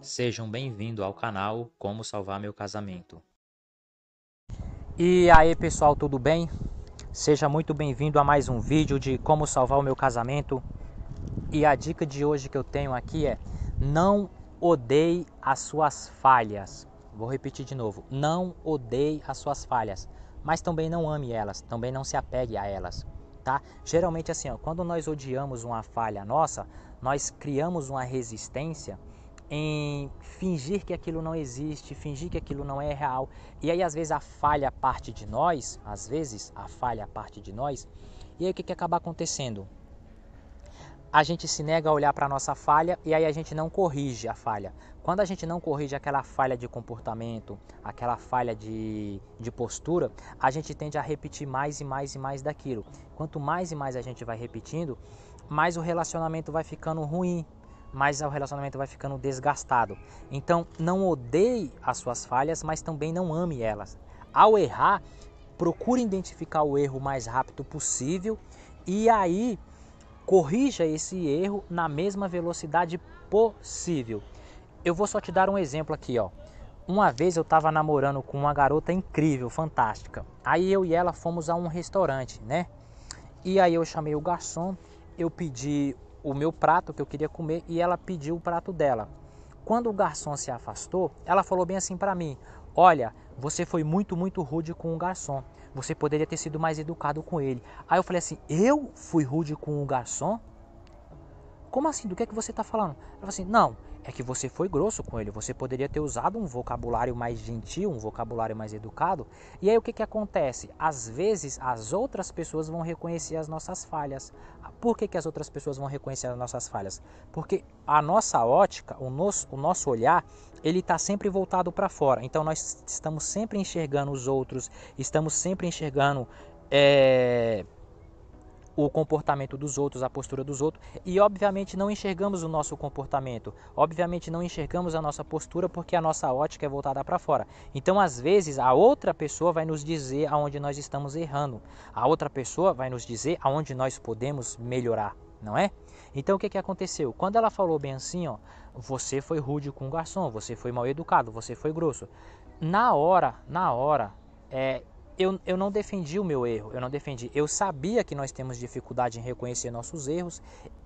Sejam bem-vindos ao canal Como Salvar Meu Casamento. E aí pessoal, tudo bem? Seja muito bem-vindo a mais um vídeo de como salvar o meu casamento. E a dica de hoje que eu tenho aqui é: não odeie as suas falhas. Vou repetir de novo: não odeie as suas falhas, mas também não ame elas, também não se apegue a elas, tá? Geralmente assim, quando nós odiamos uma falha nossa, nós criamos uma resistência em fingir que aquilo não existe, fingir que aquilo não é real. E aí às vezes a falha parte de nós, e aí o que acaba acontecendo? A gente se nega a olhar para a nossa falha e aí a gente não corrige a falha. Quando a gente não corrige aquela falha de comportamento, aquela falha de postura, a gente tende a repetir mais e mais e mais daquilo. Quanto mais e mais a gente vai repetindo, mais o relacionamento vai ficando ruim, mais o relacionamento vai ficando desgastado. Então, não odeie as suas falhas, mas também não ame elas. Ao errar, procure identificar o erro o mais rápido possível e aí corrija esse erro na mesma velocidade possível. Eu vou só te dar um exemplo aqui, ó. Uma vez eu estava namorando com uma garota incrível, fantástica. Aí eu e ela fomos a um restaurante, né? E aí eu chamei o garçom, eu pedi o meu prato que eu queria comer e ela pediu o prato dela. Quando o garçom se afastou, ela falou bem assim para mim: olha, você foi muito rude com o garçom. Você poderia ter sido mais educado com ele. Aí eu falei assim: eu fui rude com o garçom? Como assim? Do que é que você está falando? Ela falou assim: não, é que você foi grosso com ele. Você poderia ter usado um vocabulário mais gentil, um vocabulário mais educado. E aí o que que acontece? Às vezes as outras pessoas vão reconhecer as nossas falhas. Por que as outras pessoas vão reconhecer as nossas falhas? Porque a nossa ótica, o nosso olhar, ele está sempre voltado para fora. Então nós estamos sempre enxergando os outros, estamos sempre enxergando o comportamento dos outros, a postura dos outros, e obviamente não enxergamos o nosso comportamento, obviamente não enxergamos a nossa postura porque a nossa ótica é voltada para fora. Então, às vezes, a outra pessoa vai nos dizer aonde nós estamos errando, a outra pessoa vai nos dizer aonde nós podemos melhorar, não é? Então, o que que aconteceu? Quando ela falou bem assim, ó, você foi rude com o garçom, você foi mal educado, você foi grosso. Na hora, eu não defendi o meu erro, eu não defendi. Eu sabia que nós temos dificuldade em reconhecer nossos erros,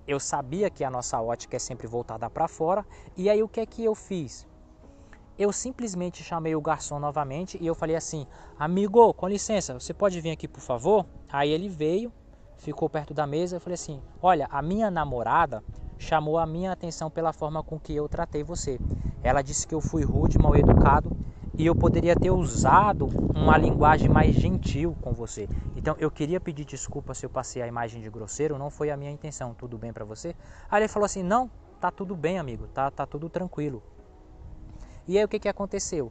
eu sabia que a nossa ótica é sempre voltada para fora, e aí o que é que eu fiz? Eu simplesmente chamei o garçom novamente e eu falei assim: amigo, com licença, você pode vir aqui por favor? Aí ele veio, ficou perto da mesa e eu falei assim: olha, a minha namorada chamou a minha atenção pela forma com que eu tratei você. Ela disse que eu fui rude, mal educado e eu poderia ter usado uma linguagem mais gentil com você. Então eu queria pedir desculpa se eu passei a imagem de grosseiro, não foi a minha intenção. Tudo bem para você? Aí ele falou assim: não, tá tudo bem, amigo, tá tudo tranquilo. E aí o que que aconteceu?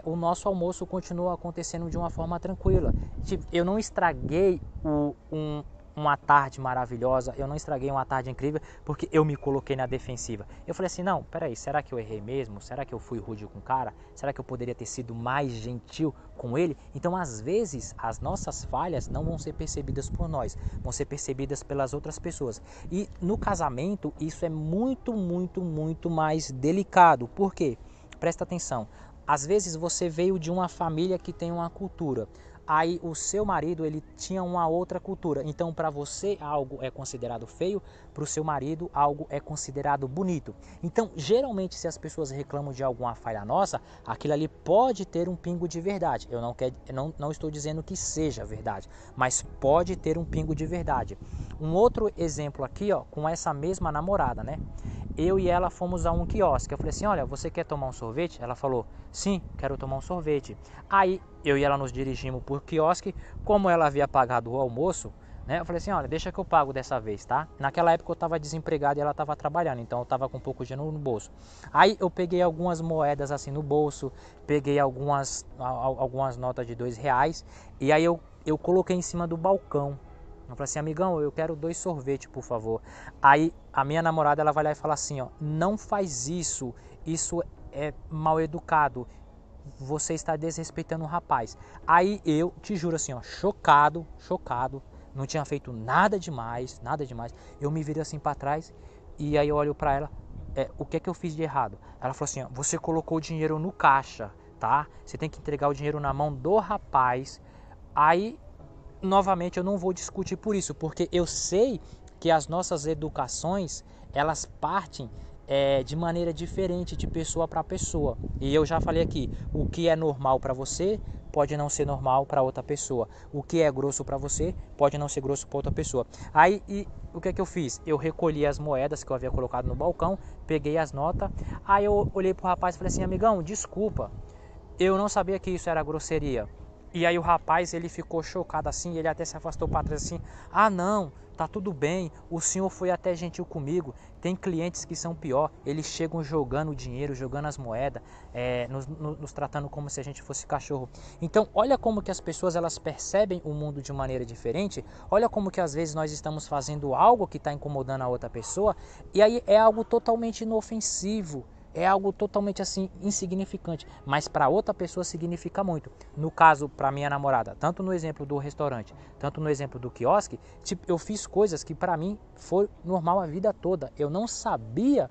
O nosso almoço continuou acontecendo de uma forma tranquila. Tipo, eu não estraguei uma tarde maravilhosa, eu não estraguei uma tarde incrível porque eu me coloquei na defensiva. Eu falei assim: não, peraí, será que eu errei mesmo? Será que eu fui rude com o cara? Será que eu poderia ter sido mais gentil com ele? Então, às vezes, as nossas falhas não vão ser percebidas por nós, vão ser percebidas pelas outras pessoas. E no casamento, isso é muito mais delicado. Por quê? Presta atenção. Às vezes você veio de uma família que tem uma cultura. Aí o seu marido ele tinha uma outra cultura. Então para você algo é considerado feio, para o seu marido algo é considerado bonito. Então geralmente se as pessoas reclamam de alguma falha nossa, aquilo ali pode ter um pingo de verdade. Eu não estou dizendo que seja verdade, mas pode ter um pingo de verdade. Um outro exemplo aqui, ó, com essa mesma namorada, né? Eu e ela fomos a um quiosque. Eu falei assim: olha, você quer tomar um sorvete? Ela falou: sim, quero tomar um sorvete. Aí eu e ela nos dirigimos por quiosque. Como ela havia pagado o almoço, né? Eu falei assim: olha, deixa que eu pago dessa vez, tá? Naquela época eu estava desempregado e ela estava trabalhando, então eu estava com um pouco de dinheiro no bolso. Aí eu peguei algumas moedas assim no bolso, peguei algumas notas de R$ 2 e aí eu coloquei em cima do balcão. Eu falei assim: amigão, eu quero 2 sorvetes, por favor. Aí a minha namorada ela vai lá e fala assim: ó, não faz isso, isso é mal educado, você está desrespeitando o rapaz. Aí eu te juro assim, ó, chocado, não tinha feito nada demais. Eu me virei assim para trás e aí eu olho para ela: o que é que eu fiz de errado? Ela falou assim, ó, você colocou o dinheiro no caixa, tá? Você tem que entregar o dinheiro na mão do rapaz. Aí, novamente, eu não vou discutir por isso, porque eu sei que as nossas educações, elas partem de maneira diferente de pessoa para pessoa. E eu já falei aqui, o que é normal para você pode não ser normal para outra pessoa. O que é grosso para você pode não ser grosso para outra pessoa. Aí, o que é que eu fiz? Eu recolhi as moedas que eu havia colocado no balcão, peguei as notas, aí eu olhei pro rapaz e falei assim, amigão, desculpa, eu não sabia que isso era grosseria. E aí o rapaz, ele ficou chocado assim, ele até se afastou para trás assim, ah não, tá tudo bem, o senhor foi até gentil comigo, tem clientes que são pior, eles chegam jogando o dinheiro, jogando as moedas, nos tratando como se a gente fosse cachorro. Então olha como que as pessoas elas percebem o mundo de maneira diferente, olha como que às vezes nós estamos fazendo algo que está incomodando a outra pessoa, e aí é algo totalmente inofensivo, é algo totalmente assim insignificante, mas para outra pessoa significa muito. No caso, para minha namorada, tanto no exemplo do restaurante, tanto no exemplo do quiosque, tipo, eu fiz coisas que para mim foi normal a vida toda. Eu não sabia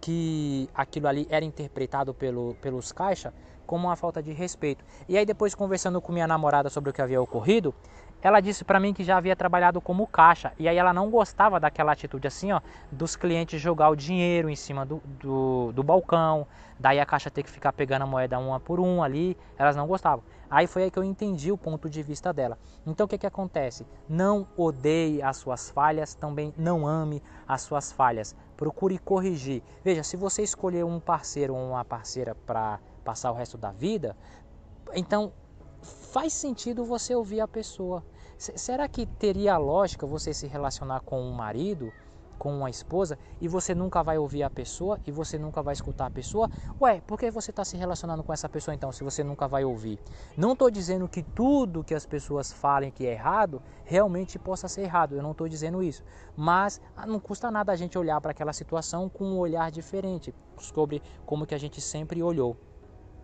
que aquilo ali era interpretado pelos caixa como uma falta de respeito. E aí depois conversando com minha namorada sobre o que havia ocorrido, ela disse para mim que já havia trabalhado como caixa e aí ela não gostava daquela atitude assim, ó, dos clientes jogar o dinheiro em cima do balcão, daí a caixa ter que ficar pegando a moeda uma por uma ali, elas não gostavam. Aí foi aí que eu entendi o ponto de vista dela. Então o que acontece? Não odeie as suas falhas, também não ame as suas falhas. Procure corrigir. Veja, se você escolher um parceiro ou uma parceira para passar o resto da vida, então faz sentido você ouvir a pessoa. Será que teria lógica você se relacionar com um marido, com uma esposa, e você nunca vai ouvir a pessoa e você nunca vai escutar a pessoa? Ué, por que você está se relacionando com essa pessoa então, se você nunca vai ouvir? Não estou dizendo que tudo que as pessoas falem que é errado, realmente possa ser errado, eu não estou dizendo isso. Mas não custa nada a gente olhar para aquela situação com um olhar diferente, sobre como que a gente sempre olhou.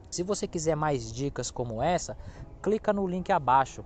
Se você quiser mais dicas como essa, clica no link abaixo.